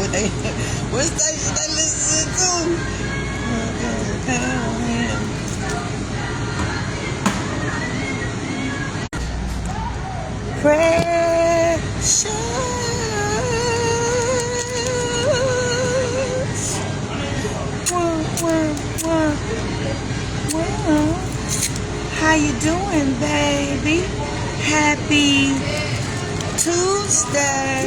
What station they listen to? Precious. How you doing, baby? Happy Tuesday.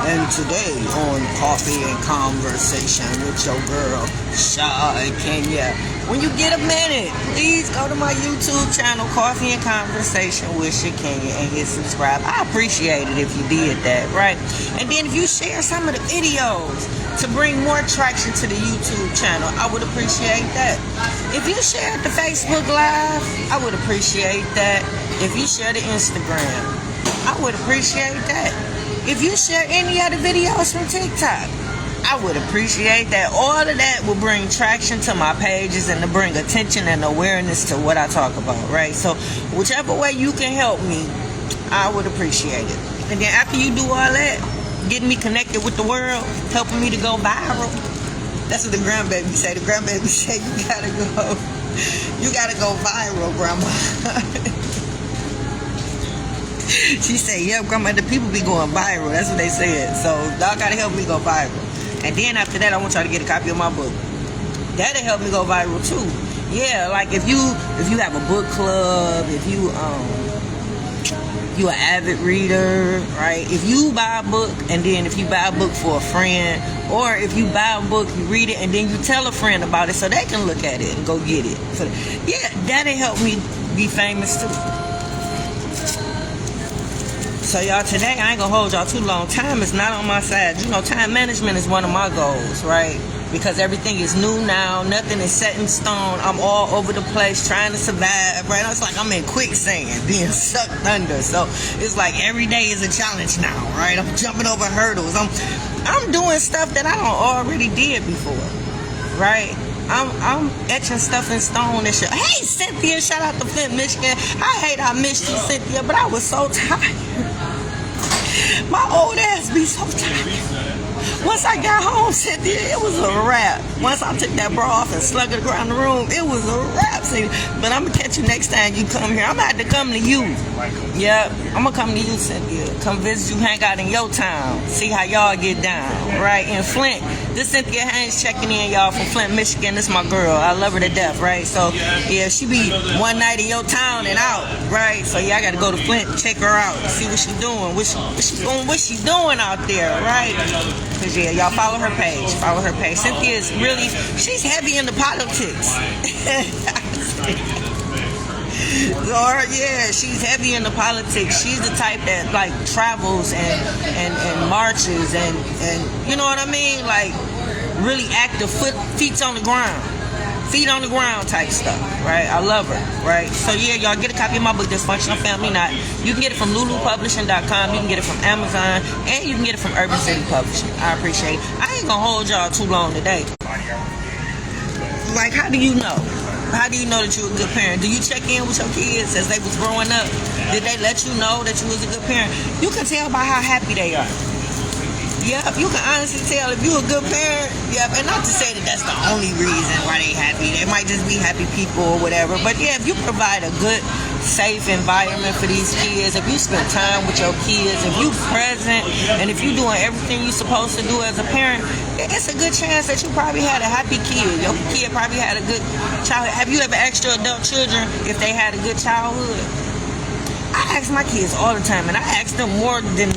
And today on Coffee and Conversation with your girl, Shakenya. When you get a minute, please go to my YouTube channel, Coffee and Conversation with Shakenya, and hit subscribe. I appreciate it if you did that, right? And then if you share some of the videos to bring more traction to the YouTube channel, I would appreciate that. If you share the Facebook Live, I would appreciate that. If you share the Instagram, I would appreciate that. If you share any other videos from TikTok, I would appreciate that. All of that will bring traction to my pages and to bring attention and awareness to what I talk about, right? So whichever way you can help me, I would appreciate it. And then after you do all that, getting me connected with the world, helping me to go viral. That's what the grandbaby say. The grandbaby say you gotta go viral, grandma. She said, "Yep, grandma, the people be going viral." That's what they said. So y'all gotta help me go viral. And then after that, I want y'all to get a copy of my book. That'll help me go viral too. Yeah, like if you have a book club, if you an avid reader, right? If you buy a book, and then if you buy a book for a friend, or if you buy a book, you read it, and then you tell a friend about it so they can look at it and go get it. So yeah, that'll help me be famous too. So y'all, today I ain't gonna hold y'all too long. Time is not on my side. You know, time management is one of my goals, right? Because everything is new now. Nothing is set in stone. I'm all over the place trying to survive, right? It's like I'm in quicksand, being sucked under. So it's like every day is a challenge now, right? I'm jumping over hurdles. I'm doing stuff that I don't already did before, right? I'm etching stuff in stone and shit. Hey, Cynthia, shout out to Flint, Michigan. I hate I missed you, Cynthia, but I was so tired. My old ass be so tired. Once I got home, Cynthia, it was a wrap. Once I took that bra off and slung it around the room, it was a wrap. See, but I'm going to catch you next time you come here. I'm going to have to come to you. Yep, I'm going to come to you, Cynthia. Come visit you, hang out in your town. See how y'all get down, right? In Flint, this Cynthia Haynes checking in, y'all, from Flint, Michigan. This my girl. I love her to death, right? So, yeah, she be one night in your town and out, right? So, yeah, I got to go to Flint and check her out, see what she doing, what she doing out there, right? Because, yeah, y'all follow her page. Follow her page. Cynthia is really, she's heavy into politics. Or, yeah, she's heavy into politics. She's the type that, like, travels and marches and you know what I mean? Like, really active, feet on the ground type stuff, right? I love her, right? So, yeah, y'all get a copy of my book, Dysfunctional Family Knot. You can get it from lulupublishing.com. You can get it from Amazon. And you can get it from Urban City Publishing. I appreciate it. I ain't gonna hold y'all too long today. Like, how do you know? How do you know that you're a good parent? Do you check in with your kids as they was growing up? Did they let you know that you was a good parent? You can tell by how happy they are. Yep, you can honestly tell if you're a good parent. Yep, and not to say that that's the only reason why they happy. They might just be happy people or whatever. But yeah, if you provide a good, safe environment for these kids, if you spend time with your kids, if you present, and if you're doing everything you're supposed to do as a parent, it's a good chance that you probably had a happy kid. Your kid probably had a good childhood. Have you ever asked your adult children if they had a good childhood? I ask my kids all the time, and I ask them more than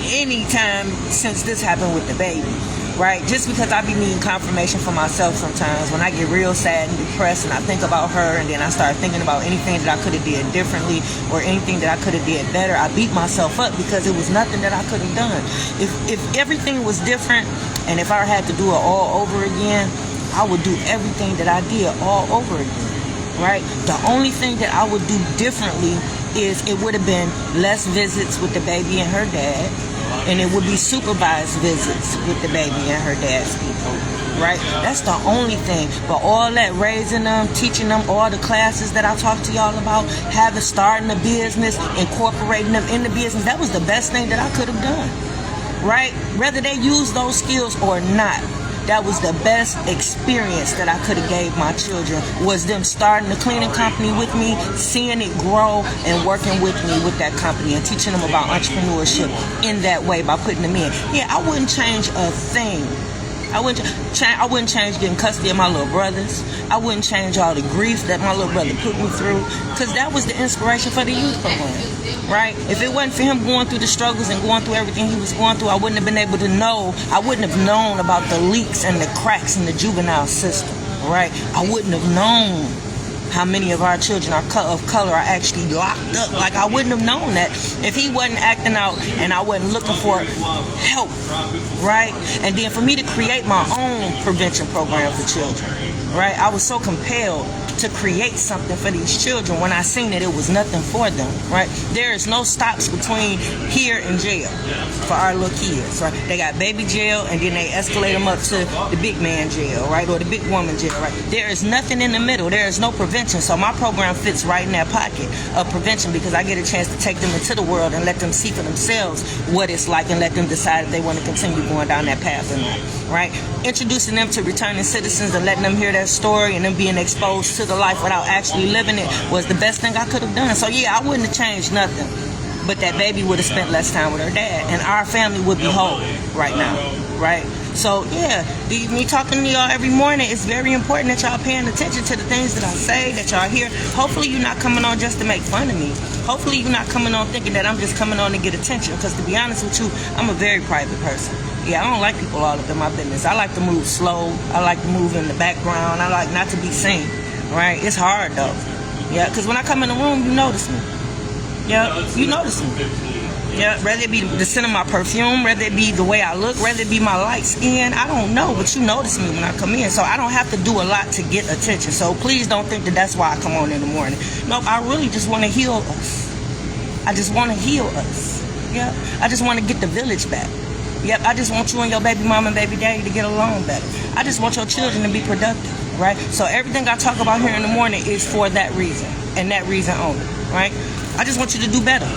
any time since this happened with the baby, right? Just because I be needing confirmation for myself sometimes. When I get real sad and depressed and I think about her, and then I start thinking about anything that I could have did differently or anything that I could have did better, I beat myself up because it was nothing that I could have done. If everything was different, and if I had to do it all over again, I would do everything that I did all over again, right? The only thing that I would do differently is it would have been less visits with the baby and her dad, and it would be supervised visits with the baby and her dad's people, right? That's the only thing. But all that raising them, teaching them all the classes that I talked to y'all about, starting a business, incorporating them in the business, that was the best thing that I could have done. right? Whether they use those skills or not, that was the best experience that I could have gave my children, was them starting the cleaning company with me, seeing it grow, and working with me with that company and teaching them about entrepreneurship in that way by putting them in. Yeah, I wouldn't change a thing. I wouldn't change getting custody of my little brothers. I wouldn't change all the grief that my little brother put me through, because that was the inspiration for the youth program, right? If it wasn't for him going through the struggles and going through everything he was going through, I wouldn't have been able to know. I wouldn't have known about the leaks and the cracks in the juvenile system, right? I wouldn't have known how many of our children of color are actually locked up. Like, I wouldn't have known that if he wasn't acting out and I wasn't looking for help, right? And then for me to create my own prevention program for children, right? I was so compelled to create something for these children when I seen that it was nothing for them, right? There is no stops between here and jail for our little kids, right? They got baby jail, and then they escalate them up to the big man jail, right? Or the big woman jail, right? There is nothing in the middle. There is no prevention. So my program fits right in that pocket of prevention, because I get a chance to take them into the world and let them see for themselves what it's like, and let them decide if they want to continue going down that path or not, right? Introducing them to returning citizens and letting them hear their story and them being exposed to the life without actually living it was the best thing I could have done. So yeah, I wouldn't have changed nothing, but that baby would have spent less time with her dad, and our family would be whole right now, right? So yeah, me talking to y'all every morning, it's very important that y'all paying attention to the things that I say, that y'all hear. Hopefully you're not coming on just to make fun of me. Hopefully you're not coming on thinking that I'm just coming on to get attention, because to be honest with you, I'm a very private person. Yeah, I don't like people all up in my business. I like to move slow. I like to move in the background. I like not to be seen, right? It's hard though. Yeah, because when I come in the room, you notice me. Yeah, you notice me. Yeah, whether it be the scent of my perfume, whether it be the way I look, whether it be my light skin, I don't know, but you notice me when I come in. So I don't have to do a lot to get attention. So please don't think that that's why I come on in the morning. Nope, I really just want to heal us. I just want to heal us. Yeah, I just want to get the village back. Yep, I just want you and your baby mama and baby daddy to get along better. I just want your children to be productive, right? So everything I talk about here in the morning is for that reason, and that reason only, right? I just want you to do better.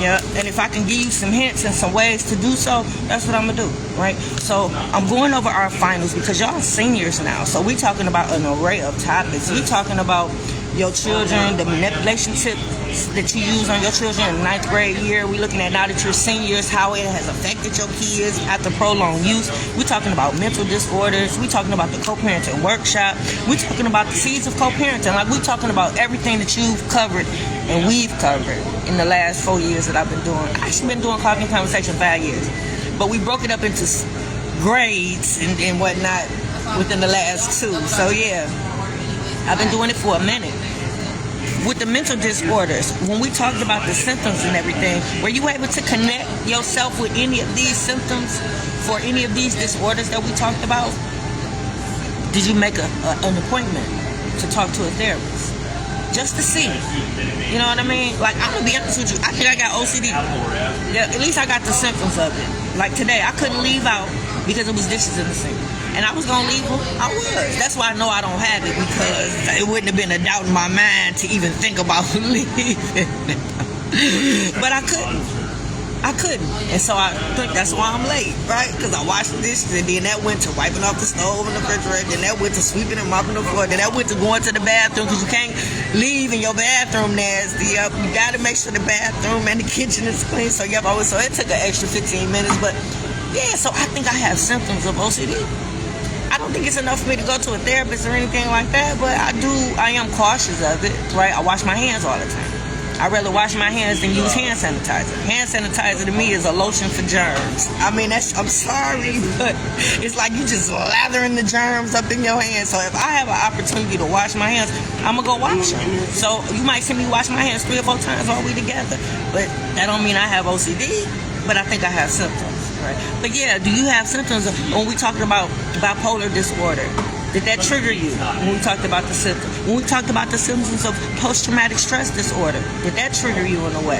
Yeah, and if I can give you some hints and some ways to do so, that's what I'm gonna do, right? So I'm going over our finals, because y'all seniors now, so we talking about an array of topics. We talking about your children, the manipulation tips that you use on your children in the 9th grade year. We're looking at now that you're seniors, how it has affected your kids after prolonged use. We're talking about mental disorders. We're talking about the co-parenting workshop. We're talking about the seeds of co-parenting. Like, we're talking about everything that you've covered and we've covered in the last 4 years that I've been doing. I've actually been doing Coffee and Conversation 5 years, but we broke it up into grades and whatnot within the last 2. So yeah, I've been doing it for a minute. With the mental disorders, when we talked about the symptoms and everything, were you able to connect yourself with any of these symptoms for any of these disorders that we talked about? Did you make an appointment to talk to a therapist? Just to see. You know what I mean? Like, I'm going to be honest with you. I think I got OCD. Yeah, at least I got the symptoms of it. Like today, I couldn't leave out because it was dishes in the sink. And I was going to leave them. I was. That's why I know I don't have it, because it wouldn't have been a doubt in my mind to even think about leaving. But I couldn't. And so I think that's why I'm late, right? Because I washed the dishes, and then that went to wiping off the stove and the refrigerator, then that went to sweeping and mopping the floor, then that went to going to the bathroom, because you can't leave in your bathroom nasty. You got to make sure the bathroom and the kitchen is clean. So yep, so it took an extra 15 minutes. But yeah, so I think I have symptoms of OCD. I don't think it's enough for me to go to a therapist or anything like that, but I am cautious of it, right? I wash my hands all the time. I'd rather wash my hands than use hand sanitizer. Hand sanitizer to me is a lotion for germs. I mean, I'm sorry, but it's like you just lathering the germs up in your hands. So if I have an opportunity to wash my hands, I'm going to go wash them. So you might see me wash my hands 3 or 4 times while we together. But that don't mean I have OCD, but I think I have symptoms. Right. But yeah, do you have symptoms when we talking about bipolar disorder? Did that trigger you when we talked about the symptoms? When we talked about the symptoms of post-traumatic stress disorder, did that trigger you in a way?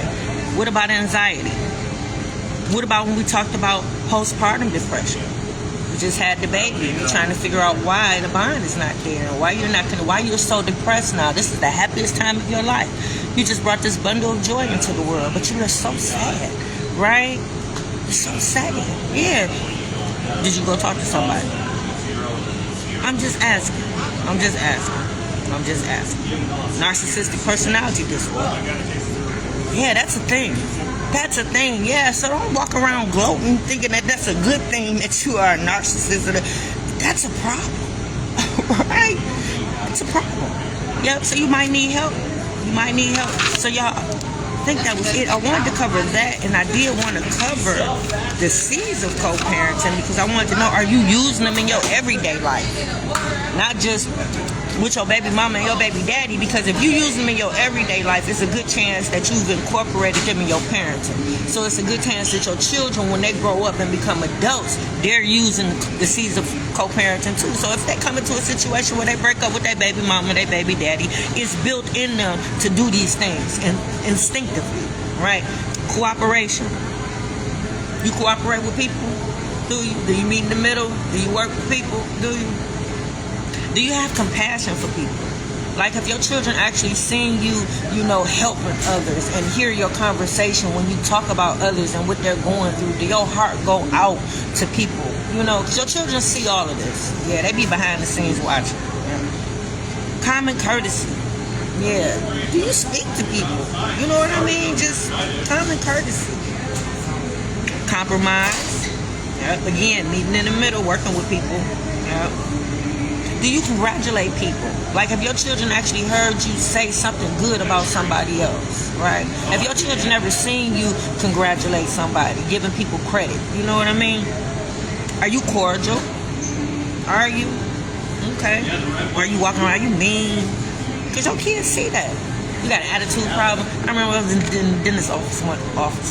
What about anxiety? What about when we talked about postpartum depression? You just had the baby and you're trying to figure out why the bond is not there, and why you're so depressed now. This is the happiest time of your life. You just brought this bundle of joy into the world, but you are so sad, right? It's so sad. Yeah. Did you go talk to somebody? I'm just asking. I'm just asking. I'm just asking. Narcissistic personality disorder. Yeah, that's a thing. That's a thing. Yeah, so don't walk around gloating thinking that that's a good thing that you are a narcissist. That's a problem. Right? It's a problem. Yep, so you might need help. You might need help. So y'all, I think that was it. I wanted to cover that, and I did want to cover the C's of co-parenting because I wanted to know, are you using them in your everyday life? Not just with your baby mama and your baby daddy, because if you use them in your everyday life, it's a good chance that you've incorporated them in your parenting. So it's a good chance that your children, when they grow up and become adults, they're using the C's of co-parenting too. So if they come into a situation where they break up with their baby mama, their baby daddy, it's built in them to do these things and instinctively, right? Cooperation. You cooperate with people? Do you? Do you meet in the middle? Do you work with people? Do you? Do you have compassion for people? Like if your children actually seeing you, helping others and hear your conversation when you talk about others and what they're going through, do your heart go out to people? Because your children see all of this. Yeah, they be behind the scenes watching. Yeah. Common courtesy. Yeah. Do you speak to people? You know what I mean? Just common courtesy. Compromise. Yep. Again, meeting in the middle, working with people. Yep. Do you congratulate people? Like, have your children actually heard you say something good about somebody else, right? Have your children ever seen you congratulate somebody, giving people credit? You know what I mean? Are you cordial? Are you? Okay. Are you walking around, are you mean? Because your kids see that. You got an attitude problem. I remember I was in the dentist's office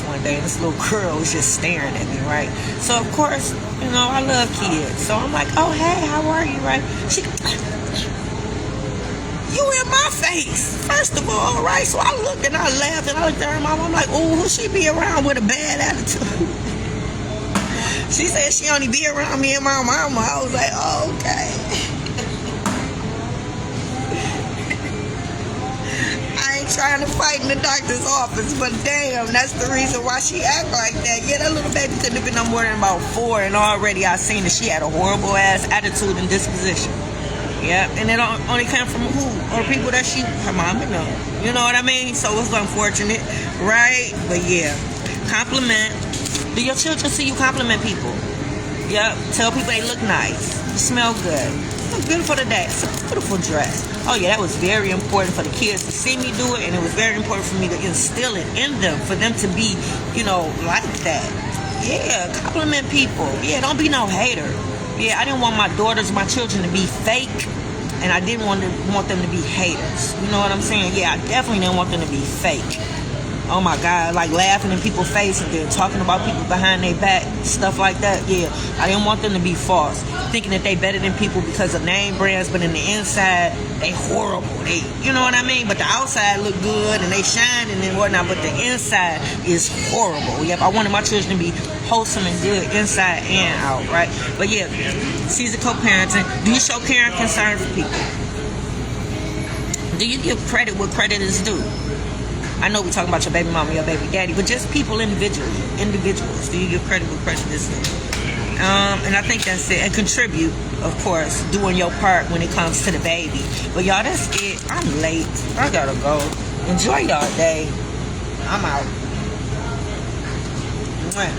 one day, and this little girl was just staring at me, right? So, of course, I love kids. So I'm like, oh, hey, how are you, right? She, you in my face, first of all, right? So I looked and I laughed, and I looked at her mom. I'm like, oh, who she be around with a bad attitude? She said she only be around me and my mama. I was like, oh, okay. Trying to fight in the doctor's office, but damn, that's the reason why she act like that. Yeah, that little baby couldn't have been no more than about 4, and already I seen that she had a horrible ass attitude and disposition. Yeah, and it only came from who? Or people that her mama know. You know what I mean? So it's unfortunate, right? But yeah, compliment. Do your children see you compliment people? Yep. Tell people they look nice. You smell good. Look beautiful today. It's a beautiful dress. Oh yeah, that was very important for the kids to see me do it, and it was very important for me to instill it in them, for them to be, like that. Yeah, compliment people. Yeah, don't be no hater. Yeah, I didn't want my daughters, my children to be fake, and I didn't want them to be haters. You know what I'm saying? Yeah, I definitely didn't want them to be fake. Oh my God, like laughing in people's face and then talking about people behind their back, stuff like that. Yeah, I didn't want them to be false, thinking that they better than people because of name brands, but in the inside, they horrible. They, you know what I mean? But the outside look good and they shining and whatnot, but the inside is horrible. Yep, I wanted my children to be wholesome and good inside and out, right? But yeah, C's of co-parenting. Do you show care and concern for people? Do you give credit where credit is due? I know we're talking about your baby mama, your baby daddy, but just people individuals. Do you give credit where credit is due? And I think that's it. And contribute, of course, doing your part when it comes to the baby. But y'all, that's it. I'm late. I gotta go. Enjoy y'all day. I'm out. Mwah.